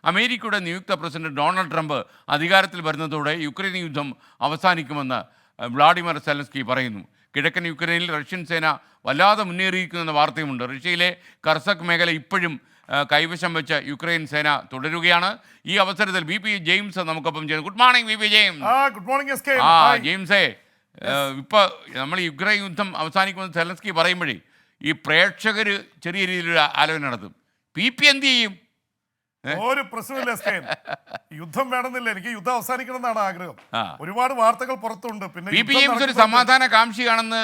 അമേരിക്കയുടെ നിയുക്ത president Donald Trump അധികാരത്തിൽ വരുന്നതോടെ യുക്രൈൻ യുദ്ധം അവസാനിക്കുമെന്ന് വ്ളാഡിമിർ സെലൻസ്കി പറയുന്നു. കിഴക്കൻ യുക്രൈനിൽ റഷ്യൻ സേന വല്ലാതെ മുന്നേറിയിരിക്കുമെന്ന വാർത്തയുമുണ്ട്. റഷ്യയിലെ കർസക് മേഖല ഇപ്പോഴും കൈവശം വെച്ച യുക്രൈൻ സേന തുടരുകയാണ്. ഈ അവസരത്തിൽ VP ജെയിംസ് നമുക്കൊപ്പം ചെയ്യുന്നു. Good morning VP James. Good morning ജെയിംസേ, ഇപ്പോൾ നമ്മൾ യുക്രൈൻ യുദ്ധം അവസാനിക്കുമെന്ന് സെലൻസ്കി പറയുമ്പോഴേ ഈ പ്രേക്ഷകർ ചെറിയ രീതിയിലൊരു ആലോചന നടത്തും. PP എന്ത് ചെയ്യും? ഒരു പ്രശ്നമില്ല എസ്കേൻ, യുദ്ധം വേണമെന്നില്ല, എനിക്ക് യുദ്ധം അവസാനിക്കണം എന്നാണ് ആഗ്രഹം. ഒരുപാട് വാർത്തകൾ പുറത്തുണ്ട്. പിന്നെ VP ജെയിംസ് ഒരു സമാധാന കാംക്ഷിയാണെന്ന്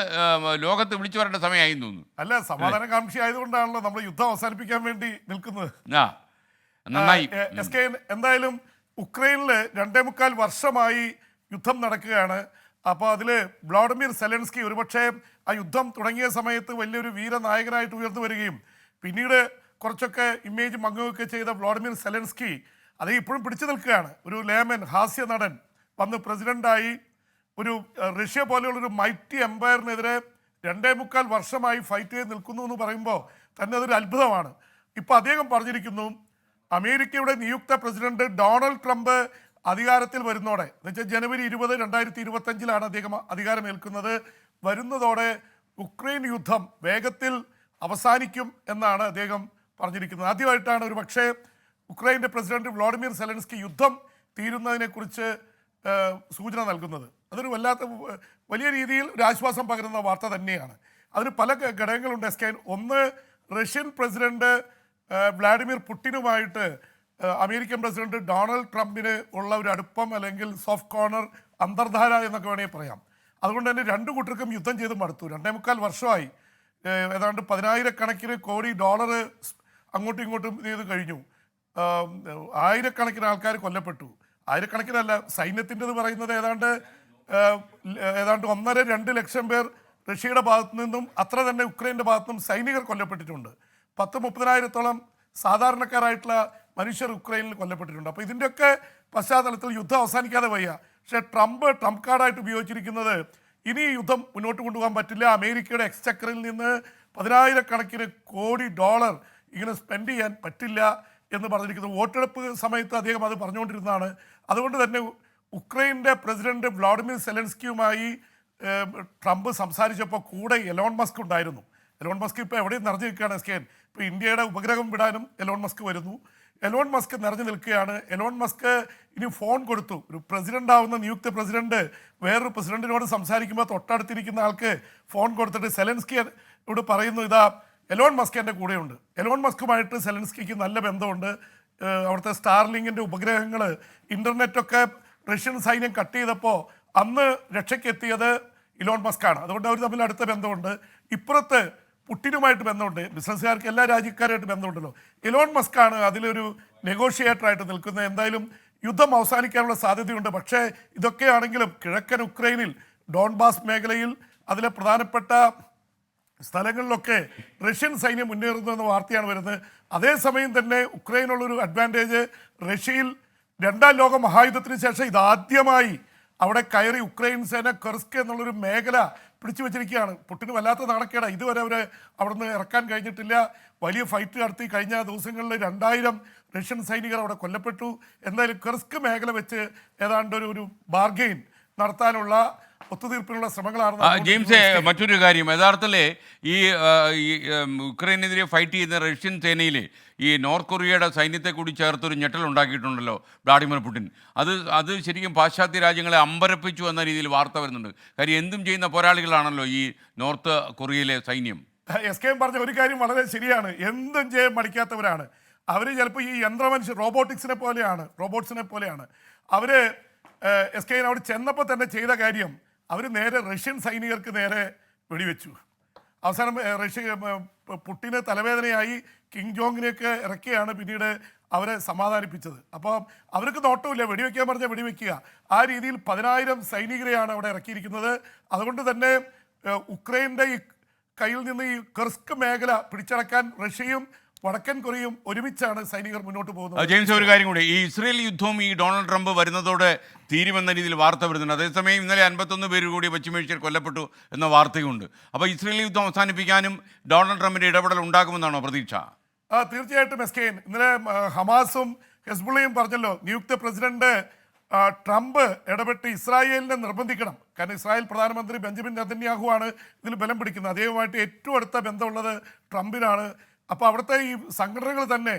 ലോകത്ത് വിളിച്ചു വരേണ്ട സമയമായി തോന്നുന്നു. അല്ല, സമാധാന കാംക്ഷി ആയതുകൊണ്ടാണല്ലോ നമ്മൾ യുദ്ധം അവസാനിപ്പിക്കാൻ വേണ്ടി നിൽക്കുന്നത്. നന്നായി എസ്കേൻ, എന്തായാലും ഉക്രൈനിൽ 2.25 വർഷമായി യുദ്ധം നടക്കുകയാണ്. അപ്പോൾ അതിൽ വ്ളാഡിമിർ സെലൻസ്കി ഒരുപക്ഷെ ആ യുദ്ധം തുടങ്ങിയ സമയത്ത് വലിയൊരു വീരനായകനായിട്ട് ഉയർന്നു വരികയും പിന്നീട് കുറച്ചൊക്കെ ഇമേജ് മങ്ങുകയൊക്കെ ചെയ്ത വ്ളാഡിമിർ സെലൻസ്കി അത് ഇപ്പോഴും പിടിച്ചു നിൽക്കുകയാണ്. ഒരു ലേമൻ ഹാസ്യ നടൻ വന്ന് പ്രസിഡൻ്റായി ഒരു റഷ്യ പോലെയുള്ളൊരു മൈറ്റി എംപയറിനെതിരെ 2.25 വർഷമായി ഫൈറ്റ് ചെയ്ത് നിൽക്കുന്നു എന്ന് പറയുമ്പോൾ തന്നെ അതൊരു അത്ഭുതമാണ്. ഇപ്പോൾ അദ്ദേഹം പറഞ്ഞിരിക്കുന്നു, അമേരിക്കയുടെ നിയുക്ത പ്രസിഡന്റ് ഡൊണാൾഡ് ട്രംപ് അധികാരത്തിൽ വരുന്നതോടെ, എന്നുവെച്ചാൽ ജനുവരി 20, 2025 അദ്ദേഹം അധികാരമേൽക്കുന്നത്, വരുന്നതോടെ ഉക്രൈൻ യുദ്ധം വേഗത്തിൽ അവസാനിക്കും എന്നാണ് അദ്ദേഹം പറഞ്ഞിരിക്കുന്നത്. ആദ്യമായിട്ടാണ് ഒരു പക്ഷേ ഉക്രൈൻ്റെ പ്രസിഡന്റ് വ്ളാഡിമിർ സെലൻസ്കി യുദ്ധം തീരുന്നതിനെക്കുറിച്ച് സൂചന നൽകുന്നത്. അതൊരു വലിയ രീതിയിൽ ഒരു ആശ്വാസം പകരുന്ന വാർത്ത തന്നെയാണ്. അതിന് പല ഘടകങ്ങളുണ്ട് എസ്കേൻ. ഒന്ന്, റഷ്യൻ പ്രസിഡന്റ് വ്ളാഡിമിർ പുടിനുമായിട്ട് അമേരിക്കൻ പ്രസിഡന്റ് ഡൊണാൾഡ് ട്രംപിന് ഉള്ള ഒരു അടുപ്പം, അല്ലെങ്കിൽ സോഫ്റ്റ് കോർണർ, അന്തർധാര എന്നൊക്കെ വേണമെങ്കിൽ പറയാം. അതുകൊണ്ട് തന്നെ രണ്ടു കൂട്ടർക്കും യുദ്ധം ചെയ്ത് മടുത്തു. 2.25 വർഷമായി ഏതാണ്ട് 10,000 കോടി ഡോളർ അങ്ങോട്ടും ഇങ്ങോട്ടും ചെയ്ത് കഴിഞ്ഞു. ആയിരക്കണക്കിന് ആൾക്കാർ കൊല്ലപ്പെട്ടു. ആയിരക്കണക്കിനല്ല, സൈന്യത്തിൻ്റെത് പറയുന്നത് ഏതാണ്ട് 1.5-2 ലക്ഷം പേർ റഷ്യയുടെ ഭാഗത്തു നിന്നും അത്ര തന്നെ ഉക്രൈൻ്റെ ഭാഗത്തു നിന്നും സൈനികർ കൊല്ലപ്പെട്ടിട്ടുണ്ട്. 10-30,000-ഓളം സാധാരണക്കാരായിട്ടുള്ള മനുഷ്യർ ഉക്രൈനിൽ കൊല്ലപ്പെട്ടിട്ടുണ്ട്. അപ്പോൾ ഇതിൻ്റെയൊക്കെ പശ്ചാത്തലത്തിൽ യുദ്ധം അവസാനിക്കാതെ വയ്യ. പക്ഷേ ട്രംപ് കാർഡായിട്ട് ഉപയോഗിച്ചിരിക്കുന്നത് ഇനി യുദ്ധം മുന്നോട്ട് കൊണ്ടുപോകാൻ പറ്റില്ല, അമേരിക്കയുടെ എക്സ്ചക്കറിൽ നിന്ന് 10,000 കോടി ഡോളർ ഇങ്ങനെ സ്പെൻഡ് ചെയ്യാൻ പറ്റില്ല എന്ന് പറഞ്ഞിരിക്കുന്നത്. വോട്ടെടുപ്പ് സമയത്ത് അദ്ദേഹം അത് പറഞ്ഞുകൊണ്ടിരുന്നതാണ്. അതുകൊണ്ട് തന്നെ ഉക്രൈൻ്റെ പ്രസിഡന്റ് വ്ളാഡിമിർ സെലൻസ്കിയുമായി ട്രംപ് സംസാരിച്ചപ്പോൾ കൂടെ എലോൺ മസ്ക് ഉണ്ടായിരുന്നു. എലോൺ മസ്ക് ഇപ്പോൾ എവിടെയും നിറഞ്ഞു നിൽക്കുകയാണ് എസ്കേൻ. ഇപ്പോൾ ഇന്ത്യയുടെ ഉപഗ്രഹം വിടാനും എലോൺ മസ്ക് വരുന്നു. എലോൺ മസ്ക് നിറഞ്ഞു നിൽക്കുകയാണ്. എലോൺ മസ്ക് ഇനി ഫോൺ കൊടുത്തു. ഒരു പ്രസിഡന്റ് ആവുന്ന നിയുക്ത പ്രസിഡന്റ് വേറൊരു പ്രസിഡന്റിനോട് സംസാരിക്കുമ്പോൾ തൊട്ടടുത്തിരിക്കുന്ന ആൾക്ക് ഫോൺ കൊടുത്തിട്ട് സെലൻസ്കിയോട് പറയുന്നു, ഇതാ എലോൺ മസ്ക് എൻ്റെ കൂടെയുണ്ട്. എലോൺ മസ്കുമായിട്ട് സെലൻസ്കിക്ക് നല്ല ബന്ധമുണ്ട്. അവിടുത്തെ സ്റ്റാർലിങ്ങിൻ്റെ ഉപഗ്രഹങ്ങൾ, ഇൻ്റർനെറ്റൊക്കെ റഷ്യൻ സൈന്യം കട്ട് ചെയ്തപ്പോൾ അന്ന് രക്ഷയ്ക്കെത്തിയത് ഇലോൺ മസ്കാണ്. അതുകൊണ്ട് അവർ തമ്മിൽ അടുത്ത ബന്ധമുണ്ട്. ഇപ്പുറത്ത് പുടിനുമായിട്ട് ബന്ധമുണ്ട്. ബിസിനസ്സുകാർക്ക് എല്ലാ രാജ്യക്കാരുമായിട്ട് ബന്ധമുണ്ടല്ലോ. എലോൺ മസ്കാണ് അതിലൊരു നെഗോഷിയേറ്ററായിട്ട് നിൽക്കുന്നത്. എന്തായാലും യുദ്ധം അവസാനിക്കാനുള്ള സാധ്യതയുണ്ട്. പക്ഷേ ഇതൊക്കെയാണെങ്കിലും കിഴക്കൻ ഉക്രൈനിൽ ഡോൺബാസ് മേഖലയിൽ അതിലെ പ്രധാനപ്പെട്ട സ്ഥലങ്ങളിലൊക്കെ റഷ്യൻ സൈന്യം മുന്നേറുന്നു എന്ന വാർത്തയാണ് വരുന്നത്. അതേസമയം തന്നെ ഉക്രൈനുള്ളൊരു അഡ്വാൻറ്റേജ്, റഷ്യയിൽ 2ാം ലോക മഹായുദ്ധത്തിന് ശേഷം ഇതാദ്യമായി അവിടെ കയറി ഉക്രൈൻ സേന കെർസ്ക് എന്നുള്ളൊരു മേഖല പിടിച്ചു വെച്ചിരിക്കുകയാണ്. പുടിന് വല്ലാത്ത നാണക്കേടാണ്. ഇതുവരെ അവിടെ നിന്ന് ഇറക്കാൻ കഴിഞ്ഞിട്ടില്ല. വലിയ ഫൈറ്റ് നടത്തി. കഴിഞ്ഞ ദിവസങ്ങളിൽ 2000 റഷ്യൻ സൈനികർ അവിടെ കൊല്ലപ്പെട്ടു. എന്തായാലും കെർസ്ക് മേഖല വെച്ച് ഏതാണ്ട് ഒരു ബാർഗെയിൻ നടത്താനുള്ള ഒത്തുതീർപ്പിനുള്ള ശ്രമങ്ങളാണ്. ജെയിംസേ, മറ്റൊരു കാര്യം, യഥാർത്ഥത്തിൽ ഈ ഉക്രൈനെതിരെ ഫൈറ്റ് ചെയ്യുന്ന റഷ്യൻ സേനയിൽ ഈ നോർത്ത് കൊറിയയുടെ സൈന്യത്തെ കൂടി ചേർത്തൊരു ഞെട്ടലുണ്ടാക്കിയിട്ടുണ്ടല്ലോ വ്ളാഡിമിർ പുടിൻ. അത് ശരിക്കും പാശ്ചാത്യ രാജ്യങ്ങളെ അമ്പരപ്പിച്ചു എന്ന രീതിയിൽ വാർത്ത വരുന്നുണ്ട്. കാര്യം എന്തും ചെയ്യുന്ന പോരാളികളാണല്ലോ ഈ നോർത്ത് കൊറിയയിലെ സൈന്യം. എസ്കെയും പറഞ്ഞ ഒരു കാര്യം വളരെ ശരിയാണ്. എന്തും ചെയ്യാൻ മടിക്കാത്തവരാണ് അവർ. ചിലപ്പോൾ ഈ യന്ത്രമനുഷ്യ റോബോട്ട്സിനെ പോലെയാണ് അവർ. എസ്കെയിൻ അവിടെ ചെന്നപ്പോൾ തന്നെ ചെയ്ത കാര്യം, അവർ നേരെ റഷ്യൻ സൈനികർക്ക് നേരെ വെടിവെച്ചു. അവസാനം പുടിന് തലവേദനയായി കിങ് ജോങ്ങിനെയൊക്കെ ഇറക്കിയാണ് പിന്നീട് അവരെ സമാധാനിപ്പിച്ചത്. അപ്പോൾ അവർക്ക് നോട്ടമില്ല, വെടിവെക്കാൻ പറഞ്ഞാൽ വെടിവെക്കുക. ആ രീതിയിൽ 10,000 സൈനികരെയാണ് അവിടെ ഇറക്കിയിരിക്കുന്നത്. അതുകൊണ്ട് തന്നെ ഉക്രൈൻ്റെ ഈ കയ്യിൽ നിന്ന് ഈ കെർസ്ക് മേഖല പിടിച്ചടക്കാൻ റഷ്യയും വടക്കൻ കൊറിയയും ഒരുമിച്ചാണ് സൈനികർ മുന്നോട്ട് പോകുന്നത്. ജെയിംസ്, ഒരു കാര്യം കൂടി, ഈ ഇസ്രയേൽ യുദ്ധവും ഈ ഡൊണാൾഡ് ട്രംപ് വരുന്നതോടെ തീരുമെന്ന രീതിയിൽ വാർത്ത വരുന്നുണ്ട്. അതേസമയം ഇന്നലെ 51 പേര് കൂടി പശ്ചിമേഷ്യയിൽ കൊല്ലപ്പെട്ടു എന്ന വാർത്തയുണ്ട്. അപ്പോൾ ഇസ്രയേൽ യുദ്ധം അവസാനിപ്പിക്കാനും ഡൊണാൾഡ് ട്രംപിൻ്റെ ഇടപെടൽ ഉണ്ടാകുമെന്നാണോ പ്രതീക്ഷ? തീർച്ചയായിട്ടും എസ്കെയിൻ. ഇന്നലെ ഹമാസും ഹെസ്ബുള്ളയും പറഞ്ഞല്ലോ നിയുക്ത പ്രസിഡന്റ് ട്രംപ് ഇടപെട്ട് ഇസ്രായേലിനെ നിർബന്ധിക്കണം. കാരണം ഇസ്രായേൽ പ്രധാനമന്ത്രി ബെഞ്ചമിൻ നെതന്യാഹു ആണ് ഇതിൽ ബലം പിടിക്കുന്നത്. അദ്ദേഹവുമായിട്ട് ഏറ്റവും അടുത്ത ബന്ധമുള്ളത് ട്രംപിനാണ്. അപ്പോൾ അവിടുത്തെ ഈ സംഘടനകൾ തന്നെ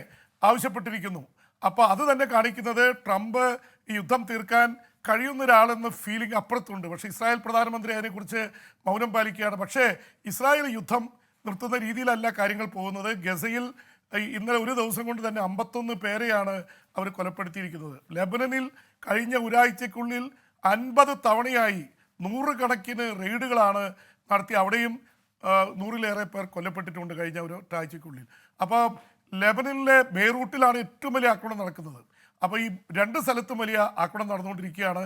ആവശ്യപ്പെട്ടിരിക്കുന്നു. അപ്പോൾ അത് തന്നെ കാണിക്കുന്നത് ട്രംപ് ഈ യുദ്ധം തീർക്കാൻ കഴിയുന്ന ഒരാളെന്ന ഫീലിംഗ് അപ്പുറത്തുണ്ട്. പക്ഷേ ഇസ്രായേൽ പ്രധാനമന്ത്രി അതിനെക്കുറിച്ച് മൗനം പാലിക്കുകയാണ്. പക്ഷേ ഇസ്രായേൽ യുദ്ധം നിർത്തുന്ന രീതിയിലല്ല കാര്യങ്ങൾ പോകുന്നത്. ഗസയിൽ ഇന്നലെ ഒരു ദിവസം കൊണ്ട് തന്നെ 51 പേരെയാണ് അവർ കൊലപ്പെടുത്തിയിരിക്കുന്നത്. ലെബനനിൽ കഴിഞ്ഞ ഒരാഴ്ചക്കുള്ളിൽ 50 തവണയായി 100 കണക്കിന് റെയ്ഡുകളാണ് നടത്തി. അവിടെയും 100-ലേറെ പേർ കൊല്ലപ്പെട്ടിട്ടുണ്ട് കഴിഞ്ഞ ഒരാഴ്ചക്കുള്ളിൽ. അപ്പോൾ ലെബനനിലെ ബെയ്റൂട്ടിലാണ് ഏറ്റവും വലിയ ആക്രമണം നടക്കുന്നത്. അപ്പോൾ ഈ 2 സ്ഥലത്തും വലിയ ആക്രമണം നടന്നുകൊണ്ടിരിക്കുകയാണ്.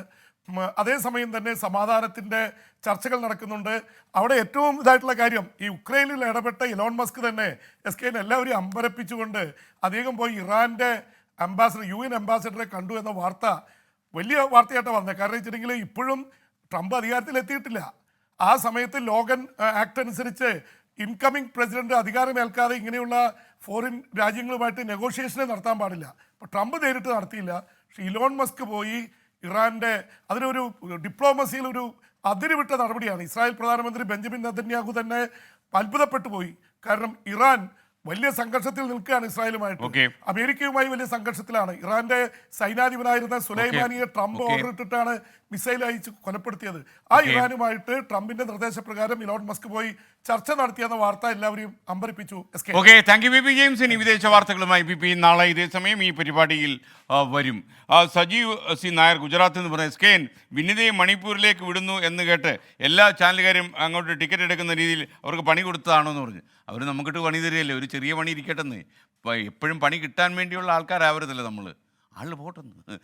അതേസമയം തന്നെ സമാധാനത്തിൻ്റെ ചർച്ചകൾ നടക്കുന്നുണ്ട്. അവിടെ ഏറ്റവും ഇതായിട്ടുള്ള കാര്യം ഈ ഉക്രൈനിൽ ഇടപെട്ട ഇലോൺ മസ്ക് തന്നെ എല്ലാവരെയും അമ്പരപ്പിച്ചുകൊണ്ട് അദ്ദേഹം പോയി ഇറാൻ്റെ UN അംബാസഡറെ കണ്ടു എന്ന വാർത്ത വലിയ വാർത്തയായിട്ടാണ് വന്നത്. കാരണം വെച്ചിട്ടുണ്ടെങ്കിൽ ഇപ്പോഴും ട്രംപ് അധികാരത്തിലെത്തിയിട്ടില്ല. ആ സമയത്ത് ലോഗൻ ആക്ട് അനുസരിച്ച് ഇൻകമ്മിങ് പ്രസിഡന്റ് അധികാരമേൽക്കാതെ ഇങ്ങനെയുള്ള ഫോറിൻ രാജ്യങ്ങളുമായിട്ട് നെഗോഷിയേഷനെ നടത്താൻ പാടില്ല. അപ്പോൾ ട്രംപ് നേരിട്ട് നടത്തിയില്ല. പക്ഷേ ഇലോൺ മസ്ക് പോയി ഇറാൻ്റെ അതിനൊരു ഡിപ്ലോമസിയിൽ ഒരു അതിരുവിട്ട നടപടിയാണ്. ഇസ്രായേൽ പ്രധാനമന്ത്രി ബെഞ്ചമിൻ നെതന്യാഹു തന്നെ അത്ഭുതപ്പെട്ടു പോയി. കാരണം ഇറാൻ വലിയ സംഘർഷത്തിൽ നിൽക്കുകയാണ് ഇസ്രായേലുമായിട്ട്. അമേരിക്കയുമായി വലിയ സംഘർഷത്തിലാണ്. ഇറാന്റെ സൈനാധിപനായിരുന്ന സുലൈമാനിയെ ട്രംപ് ഓർഡർ ഇട്ടിട്ടാണ് മിസൈൽ അയച്ച് കൊലപ്പെടുത്തിയത്. ആ ഇറാനുമായിട്ട് ട്രംപിന്റെ നിർദ്ദേശപ്രകാരം ഇലോൺ മസ്ക് പോയി ചർച്ച നടത്തിയെന്ന വാർത്ത എല്ലാവരെയും അമ്പരിപ്പിച്ചു. Thank you B James. ഇനി വിദേശ വാർത്തകളുമായി ബി നാളെ ഇതേ സമയം ഈ പരിപാടിയിൽ വരും. സജീവ് സി നായർ ഗുജറാത്തിൽ നിന്ന് പറഞ്ഞ സ്കെയിൻ വിനിതയെ മണിപ്പൂരിലേക്ക് വിടുന്നു എന്ന് കേട്ട് എല്ലാ ചാനലുകാരും അങ്ങോട്ട് ടിക്കറ്റ് എടുക്കുന്ന രീതിയിൽ അവർക്ക് പണി കൊടുത്തതാണോ എന്ന് പറഞ്ഞു. അവർ നമുക്കിട്ട് പണി തരികയല്ലേ, ഒരു ചെറിയ പണി ഇരിക്കട്ടെന്ന്. എപ്പോഴും പണി കിട്ടാൻ വേണ്ടിയുള്ള ആൾക്കാരാവരുതല്ലേ നമ്മൾ. ആൾ പോട്ടെന്ന്.